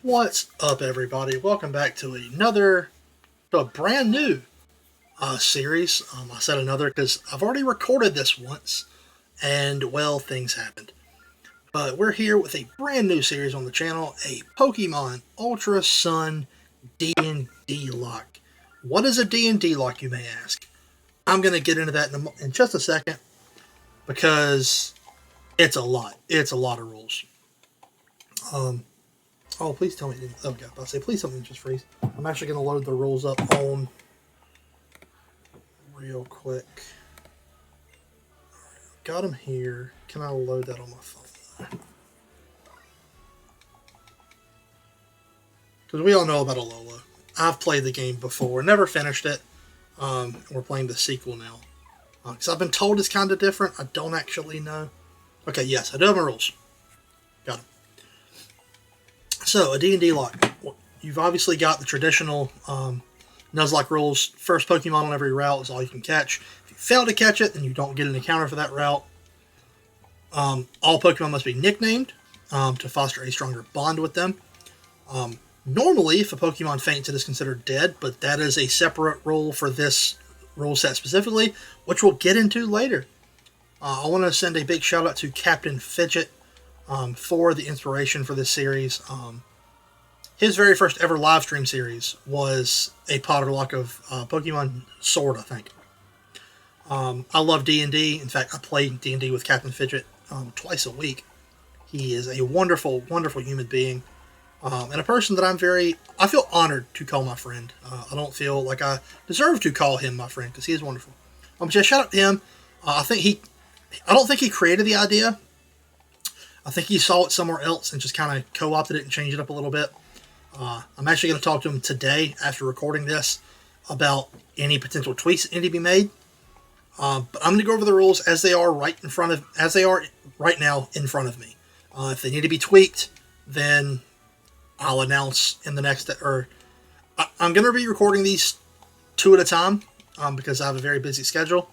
What's up, everybody? Welcome back to a brand new series. I said another because I've already recorded this once, and well, things happened. But we're here with a brand new series on the channel, a Pokemon Ultra Sun D&D Lock. What is a D&D Lock, you may ask? I'm going to get into that in just a second because it's a lot. It's a lot of rules. Oh, please tell me. Okay, I'll say, please tell me just freeze. I'm actually going to load the rules up on real quick. Got them here. Can I load that on my phone? Because we all know about Alola. I've played the game before, never finished it. We're playing the sequel now. Because I've been told it's kind of different. I don't actually know. Okay, yes, I do have my rules. Got them. So, a D&D lock. You've obviously got the traditional Nuzlocke Rules. First Pokemon on every route is all you can catch. If you fail to catch it, then you don't get an encounter for that route. All Pokemon must be nicknamed to foster a stronger bond with them. Normally, if a Pokemon faints, it is considered dead, but that is a separate rule for this rule set specifically, which we'll get into later. I want to send a big shout out to Captain Fidget for the inspiration for this series. His very first ever live stream series was a Potterlock of Pokemon Sword, I think. I love D&D. In fact, I play D&D with Captain Fidget twice a week. He is a wonderful, wonderful human being. And a person that I feel honored to call my friend. I don't feel like I deserve to call him my friend because he is wonderful. Just shout out to him. I don't think he created the idea. I think he saw it somewhere else and just kind of co-opted it and changed it up a little bit. I'm actually going to talk to him today after recording this about any potential tweaks that need to be made. But I'm going to go over the rules as they are right now in front of me. If they need to be tweaked, then I'll announce in the next. I'm going to be recording these two at a time because I have a very busy schedule.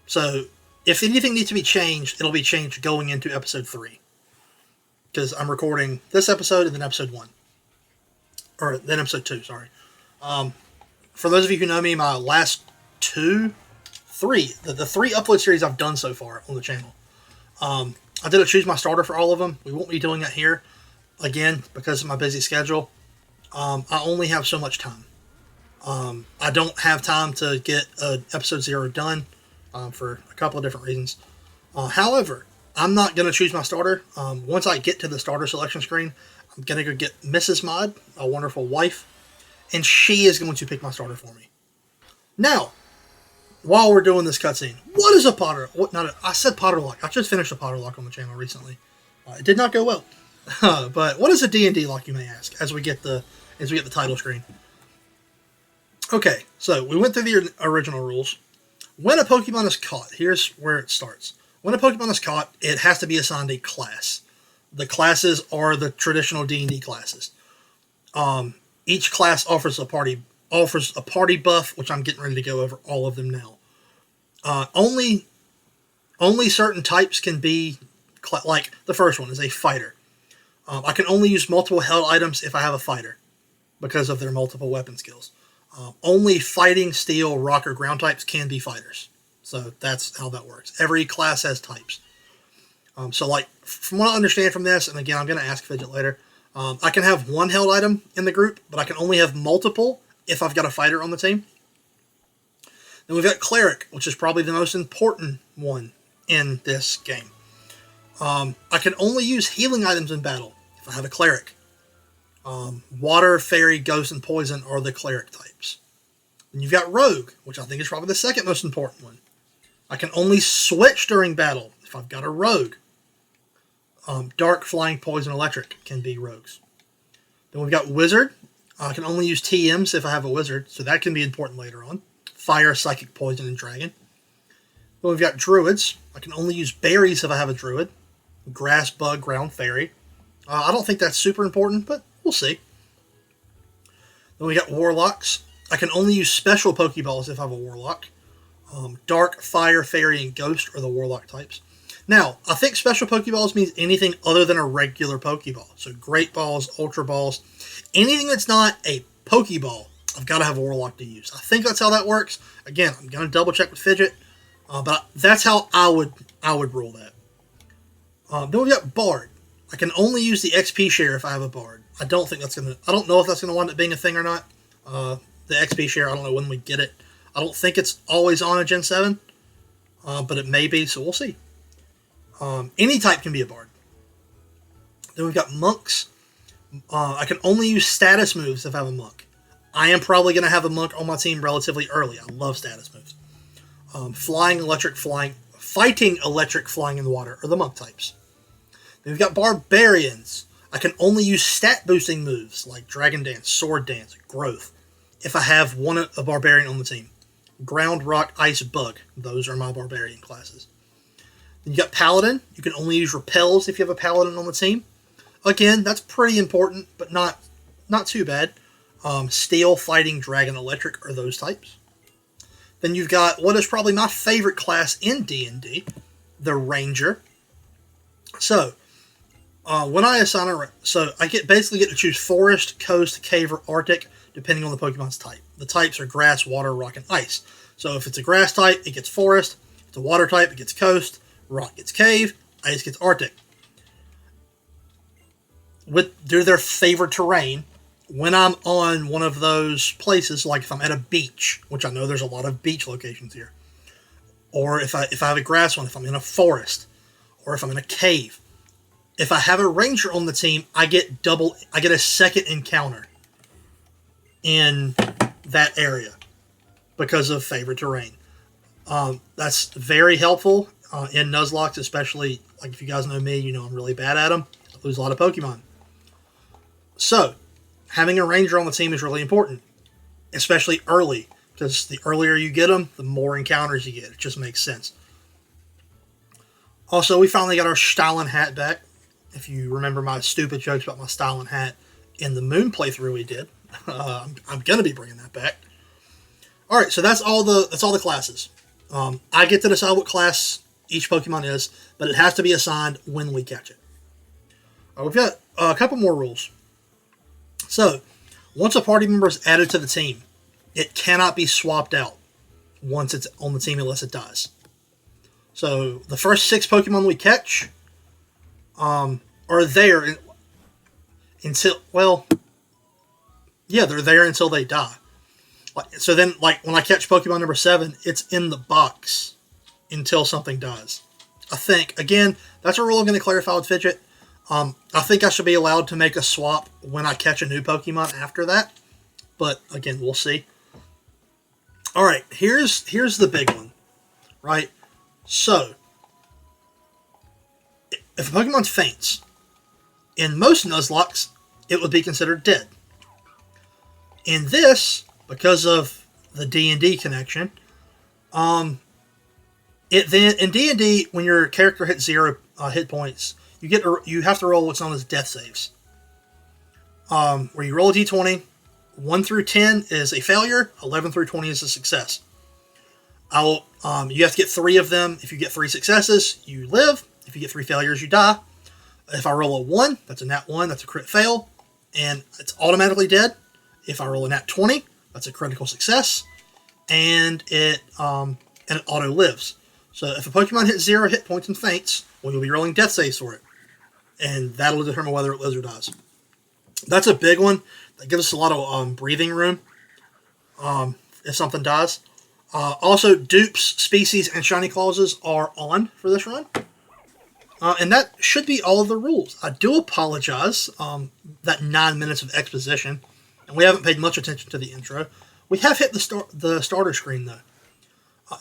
So if anything needs to be changed, it'll be changed going into episode 3. Because I'm recording this episode and then episode 1. Or then episode 2, sorry. For those of you who know me, my last the 3 upload series I've done so far on the channel. I didn't choose my starter for all of them. We won't be doing it here. Again, because of my busy schedule. I only have so much time. I don't have time to get episode 0 done for a couple of different reasons. However, I'm not going to choose my starter. Once I get to the starter selection screen, I'm going to go get Mrs. Mod, a wonderful wife, and she is going to pick my starter for me. Now, while we're doing this cutscene, what is a Potter? I said Potterlock. I just finished a Potterlock on the channel recently. It did not go well. But what is a D&D lock, you may ask, as we get the title screen. Okay, so we went through the original rules. When a Pokemon is caught, here's where it starts. When a Pokemon is caught, it has to be assigned a class. The classes are the traditional D&D classes. Each class offers a party buff, which I'm getting ready to go over all of them now. Only certain types can be, like the first one is a fighter. I can only use multiple held items if I have a fighter because of their multiple weapon skills. Only fighting, steel, rock, or ground types can be fighters. So that's how that works. Every class has types. So like, from what I understand from this, and again, I'm going to ask Fidget later, I can have one held item in the group, but I can only have multiple if I've got a fighter on the team. Then we've got Cleric, which is probably the most important one in this game. I can only use healing items in battle if I have a Cleric. Water, Fairy, Ghost, and Poison are the Cleric types. Then you've got Rogue, which I think is probably the second most important one. I can only switch during battle if I've got a Rogue. Dark, Flying, Poison, Electric can be Rogues. Then we've got Wizard. I can only use TMs if I have a Wizard, so that can be important later on. Fire, Psychic, Poison, and Dragon. Then we've got Druids. I can only use berries if I have a Druid. Grass, Bug, Ground, Fairy. I don't think that's super important, but we'll see. Then we got Warlocks. I can only use special Pokeballs if I have a Warlock. Dark, Fire, Fairy, and Ghost are the Warlock types. Now, I think special Pokeballs means anything other than a regular Pokeball. So Great Balls, Ultra Balls, anything that's not a Pokeball, I've got to have a Warlock to use. I think that's how that works. Again, I'm going to double check with Fidget, but that's how I would rule that. Then we've got Bard. I can only use the XP share if I have a Bard. I don't know if that's going to wind up being a thing or not. The XP share, I don't know when we get it. I don't think it's always on a Gen 7, but it may be, so we'll see. Any type can be a Bard. Then we've got Monks. I can only use status moves if I have a Monk. I am probably going to have a Monk on my team relatively early. I love status moves. Flying, electric, flying, fighting, electric, flying in the water are the Monk types. Then we've got Barbarians. I can only use stat boosting moves like Dragon Dance, Sword Dance, Growth if I have a Barbarian on the team. Ground, Rock, Ice, Bug. Those are my Barbarian classes. Then you got Paladin. You can only use Repels if you have a Paladin on the team. Again, that's pretty important, but not too bad. Steel, Fighting, Dragon, Electric are those types. Then you've got what is probably my favorite class in D&D, the Ranger. So, when I assign I basically get to choose Forest, Coast, Cave, or Arctic, depending on the Pokemon's type. The types are Grass, Water, Rock, and Ice. So if it's a Grass type, it gets Forest. If it's a Water type, it gets Coast. Rock gets Cave. Ice gets Arctic. Due to their favorite terrain, when I'm on one of those places, like if I'm at a beach, which I know there's a lot of beach locations here, or if I have a grass one, if I'm in a forest, or if I'm in a cave, if I have a Ranger on the team, I get a second encounter in that area because of favorite terrain. That's very helpful in Nuzlocke, especially, like, if you guys know me, you know I'm really bad at them. I lose a lot of Pokemon. So, having a Ranger on the team is really important, especially early, because the earlier you get them, the more encounters you get. It just makes sense. Also, we finally got our styling hat back. If you remember my stupid jokes about my styling hat in the Moon playthrough we did, I'm going to be bringing that back. All right, so that's all the classes. I get to decide what class each Pokemon is, but it has to be assigned when we catch it. We've got a couple more rules. So, once a party member is added to the team, it cannot be swapped out once it's on the team unless it dies. So, the first 6 Pokemon we catch are there until, they're there until they die. So then, like, when I catch Pokemon number 7, it's in the box until something dies. I think, again, that's a rule I'm going to clarify with Fidget. I think I should be allowed to make a swap when I catch a new Pokemon after that. But, again, we'll see. Alright, here's the big one. Right? So, if a Pokemon faints, in most Nuzlockes, it would be considered dead. In this, because of the D&D connection, in D&D, when your character hits 0 hit points, you have to roll what's known as death saves. Where you roll a d20, 1 through 10 is a failure, 11 through 20 is a success. You have to get 3 of them. If you get 3 successes, you live. If you get 3 failures, you die. If I roll a 1, that's a nat 1, that's a crit fail, and it's automatically dead. If I roll a nat 20, that's a critical success, and it auto lives. So if a Pokemon hits 0 hit points and faints, well, you'll be rolling death saves for it, and that'll determine whether it lives or dies. That's a big one. That gives us a lot of breathing room if something dies. Also, dupes, species, and shiny clauses are on for this run. And that should be all of the rules. I do apologize that 9 minutes of exposition, and we haven't paid much attention to the intro. We have hit the starter screen, though.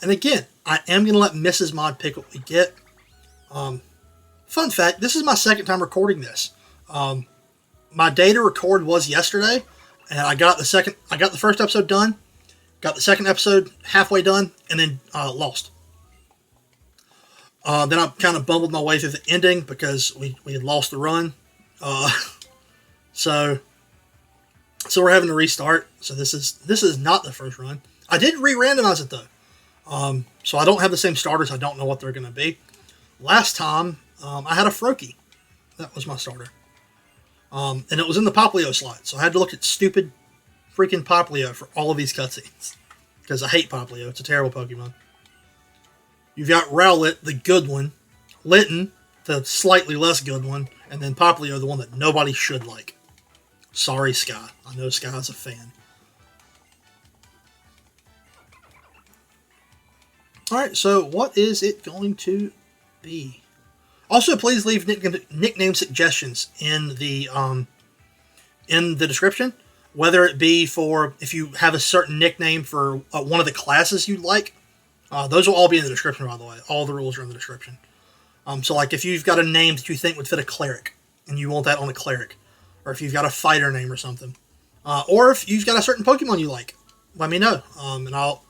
And again, I am going to let Mrs. Mod pick what we get. Fun fact, this is my second time recording this. My day to record was yesterday, and I got the first episode done, got the second episode halfway done, and then lost. Then I kind of bumbled my way through the ending because we had lost the run. So we're having to restart. So this is not the first run. I did re-randomize it though. So I don't have the same starters. I don't know what they're going to be. last time, I had a Froakie. That was my starter. And it was in the Poplio slot, so I had to look at stupid freaking Poplio for all of these cutscenes. Because I hate Poplio. It's a terrible Pokemon. You've got Rowlet, the good one. Litten, the slightly less good one. And then Poplio, the one that nobody should like. Sorry, Sky. I know Sky's a fan. Alright, so what is it going to be? Also, please leave nickname suggestions in the description. Whether it be for if you have a certain nickname for one of the classes you like. Those will all be in the description, by the way. All the rules are in the description. So, like, if you've got a name that you think would fit a Cleric, and you want that on a Cleric, or if you've got a fighter name or something, or if you've got a certain Pokemon you like, let me know, and I'll...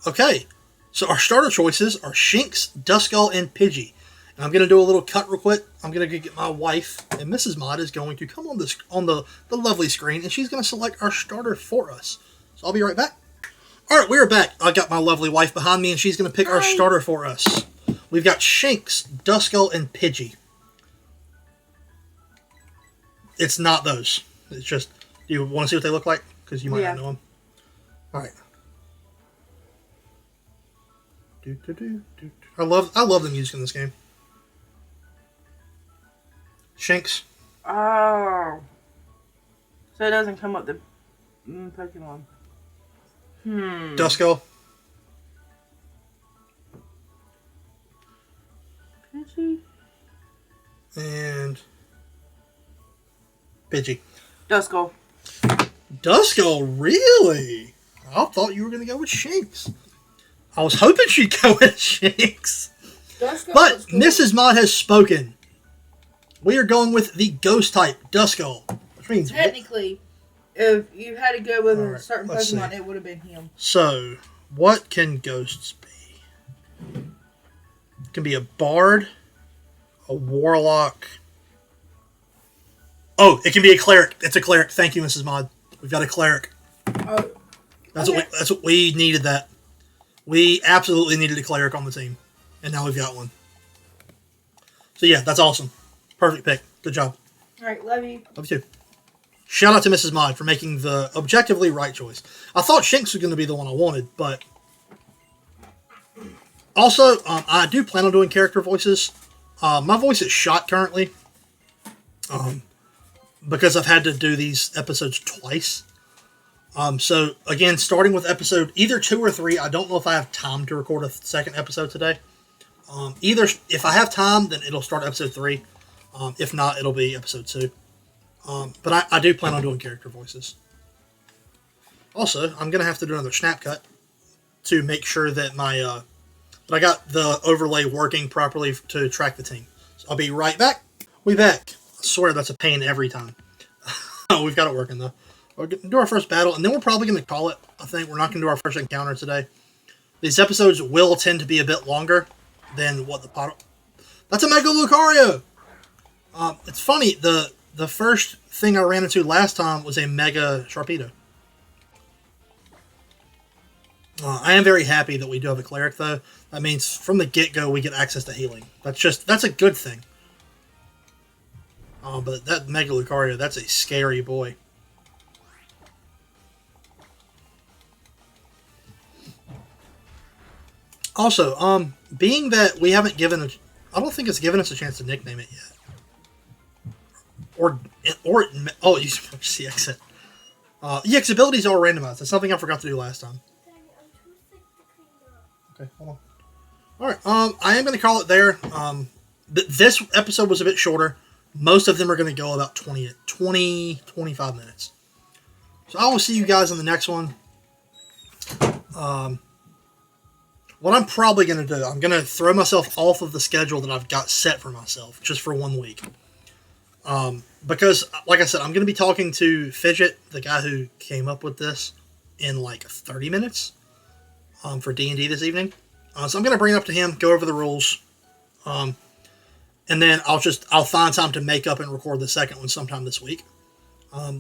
Okay, so our starter choices are Shinx, Duskull, and Pidgey. And I'm going to do a little cut real quick. I'm going to get my wife, and Mrs. Mod is going to come on the lovely screen, and she's going to select our starter for us. So I'll be right back. Alright, we're back. I got my lovely wife behind me, and she's going to pick our starter for us. We've got Shinx, Duskull, and Pidgey. It's not those. It's just, do you want to see what they look like? Because you might not know them. Alright. I love the music in this game. Shinx. Oh. So it doesn't come up the Pokemon. Duskull. Pidgey. And Pidgey. Duskull. Duskull, really? I thought you were going to go with Shinx. I was hoping she'd go with Shinx. Duskull, but Mrs. Mod has spoken. We are going with the ghost type, Duskull. Which means technically, if you had to go with a certain Pokemon, see. it would have been him. So, what can ghosts be? It can be a bard, a warlock. Oh, it can be a cleric. It's a cleric. Thank you, Mrs. Mod. We've got a cleric. Oh, that's what we needed. That we absolutely needed a cleric on the team, and now we've got one. So yeah, that's awesome. Perfect pick. Good job. All right, love you. Love you too. Shout out to Mrs. Mod for making the objectively right choice. I thought Shinx was going to be the one I wanted, but also I do plan on doing character voices. My voice is shot currently. Because I've had to do these episodes twice. So, again, starting with episode either 2 or 3, I don't know if I have time to record a second episode today. If I have time, then it'll start episode 3. If not, it'll be episode 2. But I do plan on doing character voices. Also, I'm going to have to do another snap cut to make sure that that I got the overlay working properly to track the team. So I'll be right back. We back. I swear that's a pain every time. We've got it working, though. We're going to do our first battle, and then we're probably going to call it. I think we're not going to do our first encounter today. These episodes will tend to be a bit longer than what the pot... That's a Mega Lucario! It's funny, the first thing I ran into last time was a Mega Sharpedo. I am very happy that we do have a Cleric, though. That means from the get-go we get access to healing. That's a good thing. But that Mega Lucario, that's a scary boy. Also, being that we haven't I don't think it's given us a chance to nickname it yet. Oh, you see exit. EX abilities are randomized. That's something I forgot to do last time. Okay, hold on. Alright, I am going to call it there. This episode was a bit shorter. Most of them are going to go about 25 minutes. So I will see you guys in the next one. What I'm probably going to do, I'm going to throw myself off of the schedule that I've got set for myself, just for 1 week. Because, like I said, I'm going to be talking to Fidget, the guy who came up with this, in like 30 minutes for D&D this evening. So I'm going to bring it up to him, go over the rules, and then I'll find time to make up and record the second one sometime this week.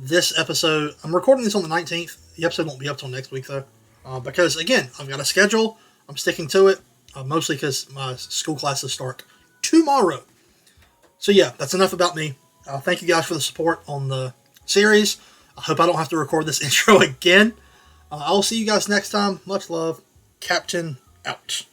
This episode, I'm recording this on the 19th. The episode won't be up till next week, though. Because, again, I've got a schedule. I'm sticking to it. mostly because my school classes start tomorrow. So yeah, that's enough about me. Thank you guys for the support on the series. I hope I don't have to record this intro again. I'll see you guys next time. Much love. Captain out.